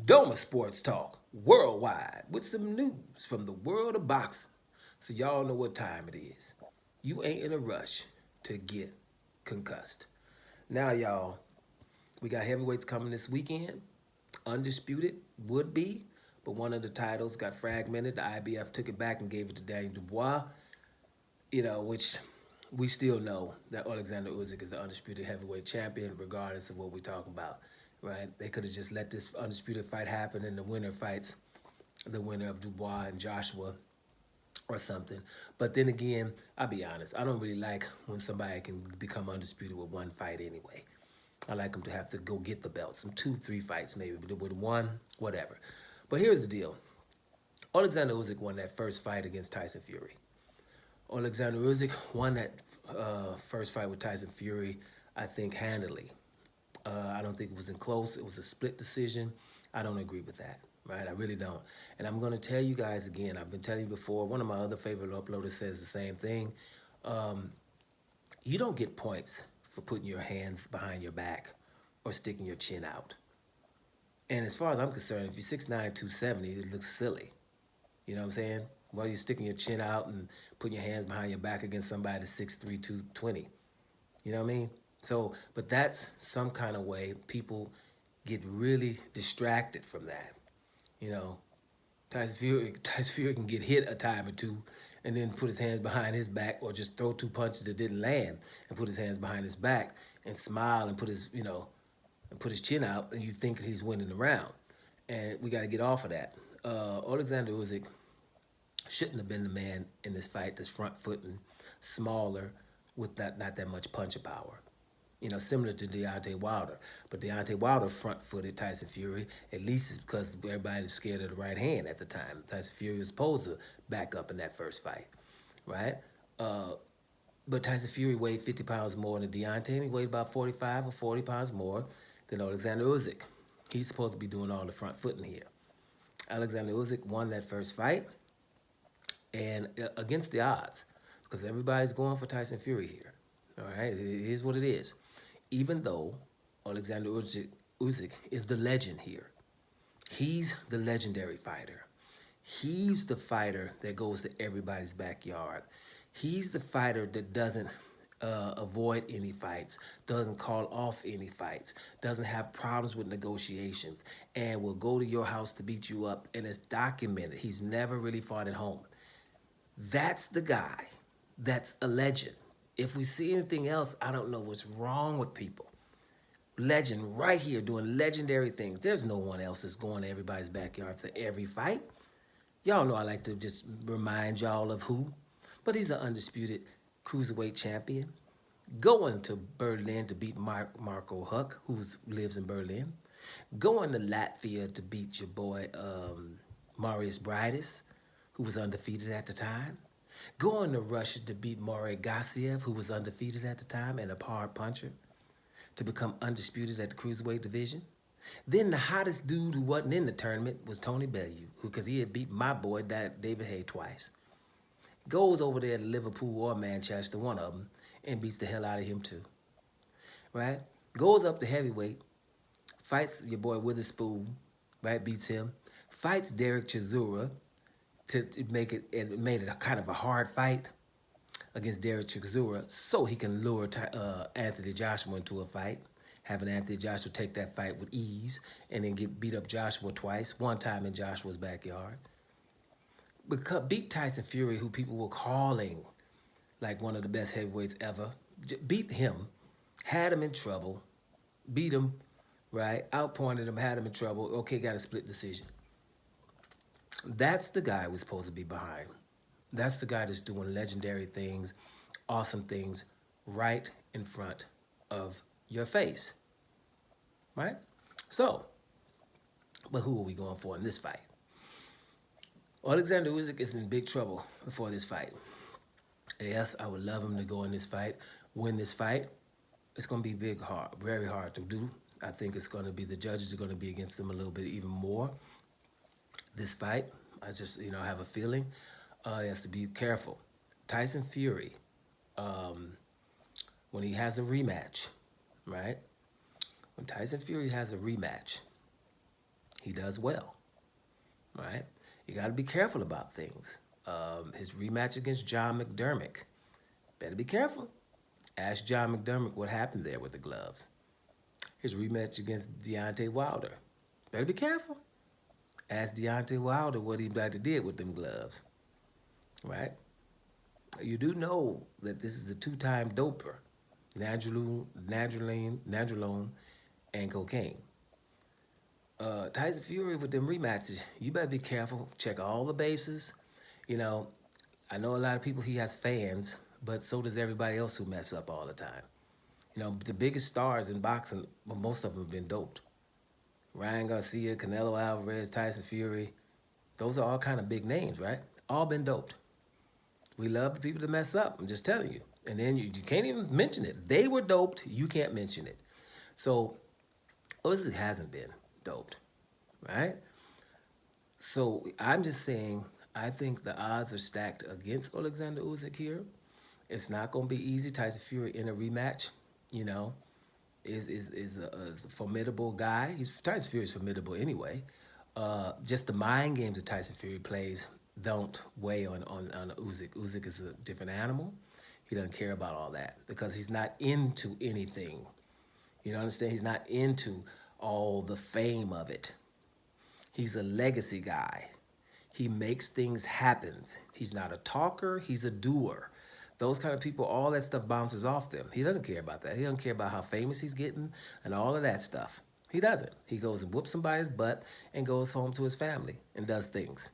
Doma Sports Talk worldwide with some news from the world of boxing. So y'all know what time it is. You ain't in a rush to get concussed. Now, y'all, we got heavyweights coming this weekend. Undisputed would be, but one of the titles got fragmented. The IBF took it back and gave it to Daniel Dubois, which we still know that Oleksandr Usyk is the undisputed heavyweight champion, regardless of what we're talking about, right? They could have just let this undisputed fight happen, and the winner fights the winner of Dubois and Joshua or something. But then again, I'll be honest, I don't really like when somebody can become undisputed with one fight anyway. I like them to have to go get the belts, some 2, 3 fights maybe, but with one, whatever. But here's the deal. Oleksandr Usyk won that first fight against Tyson Fury. Oleksandr Usyk won that first fight with Tyson Fury, I think, handily. I don't think it was in close. It was a split decision. I don't agree with that, right? I really don't. And I'm going to tell you guys again, I've been telling you before, one of my other favorite uploaders says the same thing. You don't get points for putting your hands behind your back or sticking your chin out. And as far as I'm concerned, if you're 6'9", 270, it looks silly. You know what I'm saying? While you're sticking your chin out and putting your hands behind your back against somebody that's 6'3", 220. You know what I mean? So, but that's some kind of way people get really distracted from that. You know, Tyson Fury can get hit a time or two and then put his hands behind his back or just throw 2 punches that didn't land and put his hands behind his back and smile and put his, and put his chin out, and you think that he's winning the round. And we got to get off of that. Oleksandr Usyk shouldn't have been the man in this fight that's front-footing, smaller, with not that much puncher power. Similar to Deontay Wilder. But Deontay Wilder front-footed Tyson Fury, at least it's because everybody was scared of the right hand at the time. Tyson Fury was supposed to back up in that first fight, right? But Tyson Fury weighed 50 pounds more than Deontay, and he weighed about 45 or 40 pounds more than Oleksandr Usyk. He's supposed to be doing all the front-footing here. Oleksandr Usyk won that first fight, and against the odds, because everybody's going for Tyson Fury here. All right, it is what it is. Even though Oleksandr Usyk is the legend here. He's the legendary fighter. He's the fighter that goes to everybody's backyard. He's the fighter that doesn't avoid any fights, doesn't call off any fights, doesn't have problems with negotiations, and will go to your house to beat you up, and it's documented. He's never really fought at home. That's the guy. That's a legend. If we see anything else, I don't know what's wrong with people. Legend right here doing legendary things. There's no one else that's going to everybody's backyard for every fight. Y'all know I like to just remind y'all of who. But he's an undisputed cruiserweight champion. Going to Berlin to beat Marco Huck, who lives in Berlin. Going to Latvia to beat your boy Marius Briedis, who was undefeated at the time. Going to Russia to beat Maurey Gassiev, who was undefeated at the time and a hard puncher, to become undisputed at the cruiserweight division. Then the hottest dude who wasn't in the tournament was Tony Bellew, because he had beat my boy David Haye twice. Goes over there to Liverpool or Manchester, one of them, and beats the hell out of him too. Right? Goes up to heavyweight, fights your boy Witherspoon, right? Beats him. Fights Derek Chisora to make it, and made it a kind of a hard fight against Derek Chisora so he can lure Anthony Joshua into a fight, having Anthony Joshua take that fight with ease and then beat up Joshua twice, one time in Joshua's backyard. Beat Tyson Fury, who people were calling like one of the best heavyweights ever. Beat him, had him in trouble, beat him, right? Outpointed him, had him in trouble. Okay, got a split decision. That's the guy we're supposed to be behind. That's the guy that's doing legendary things, awesome things right in front of your face, right? So, but who are we going for in this fight? Oleksandr Usyk is in big trouble before this fight. Yes, I would love him to go in this fight, win this fight. It's going to be very hard to do. I think it's going to be, the judges are going to be against him a little bit even more. This fight, I just, have a feeling he has to be careful. Tyson Fury, when he has a rematch, right? When Tyson Fury has a rematch, He does well, right? You got to be careful about things. His rematch against John McDermott, better be careful. Ask John McDermott what happened there with the gloves. His rematch against Deontay Wilder, better be careful. Ask Deontay Wilder what he did with them gloves, right? You do know that this is a two-time doper, nandrolone, and cocaine. Tyson Fury with them rematches, you better be careful. Check all the bases. You know, I know a lot of people, he has fans, but so does everybody else who mess up all the time. You know, the biggest stars in boxing, well, most of them have been doped. Ryan Garcia, Canelo Alvarez, Tyson Fury, those are all kind of big names, right? All been doped. We love the people to mess up. I'm just telling you. And then you can't even mention it. They were doped. You can't mention it. So Usyk hasn't been doped, right? So I'm just saying, I think the odds are stacked against Oleksandr Usyk here. It's not going to be easy. Tyson Fury in a rematch, you know, is a formidable guy. Tyson Fury's formidable anyway. Just the mind games that Tyson Fury plays don't weigh on Usyk. Usyk is a different animal. He doesn't care about all that because he's not into anything. You know, understand? He's not into all the fame of it. He's a legacy guy. He makes things happen. He's not a talker, he's a doer. Those kind of people, all that stuff bounces off them. He doesn't care about that. He doesn't care about how famous he's getting and all of that stuff. He doesn't. He goes and whoops somebody's butt and goes home to his family and does things.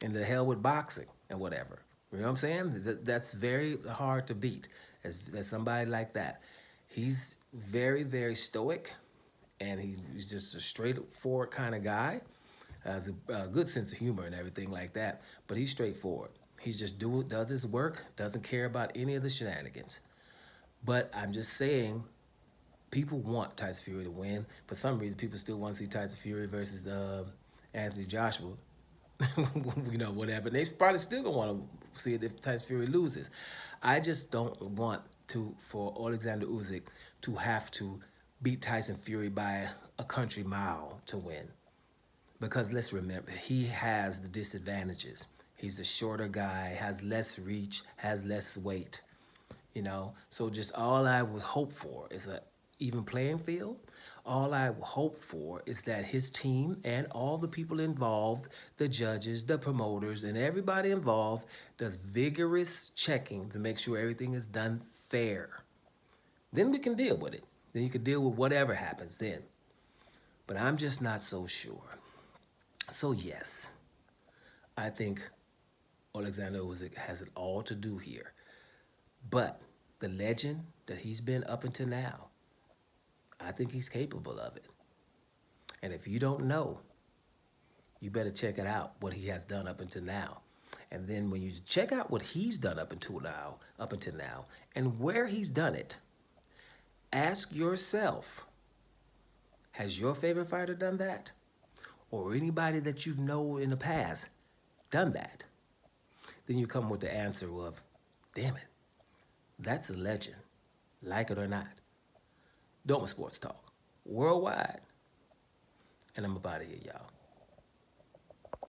And the hell with boxing and whatever. You know what I'm saying? That's very hard to beat as somebody like that. He's very, very stoic, and he's just a straightforward kind of guy. Has a good sense of humor and everything like that, but he's straightforward. He just does his work, doesn't care about any of the shenanigans. But I'm just saying, people want Tyson Fury to win. For some reason, people still want to see Tyson Fury versus Anthony Joshua. You know, whatever. They probably still gonna want to see it if Tyson Fury loses. I just don't want for Oleksandr Usyk to have to beat Tyson Fury by a country mile to win. Because let's remember, he has the disadvantages. He's a shorter guy, has less reach, has less weight. You know, so just all I would hope for is a even playing field. All I hope for is that his team and all the people involved, the judges, the promoters, and everybody involved does vigorous checking to make sure everything is done fair. Then we can deal with it. Then you can deal with whatever happens then. But I'm just not so sure. So yes, I think Oleksandr Usyk has it all to do here. But the legend that he's been up until now, I think he's capable of it. And if you don't know, you better check it out, what he has done up until now. And then when you check out what he's done up until now, and where he's done it, ask yourself, has your favorite fighter done that? Or anybody that you've known in the past done that? Then you come with the answer of, damn it, that's a legend, like it or not. Doma Sports Talk, worldwide. And I'm about to here, y'all.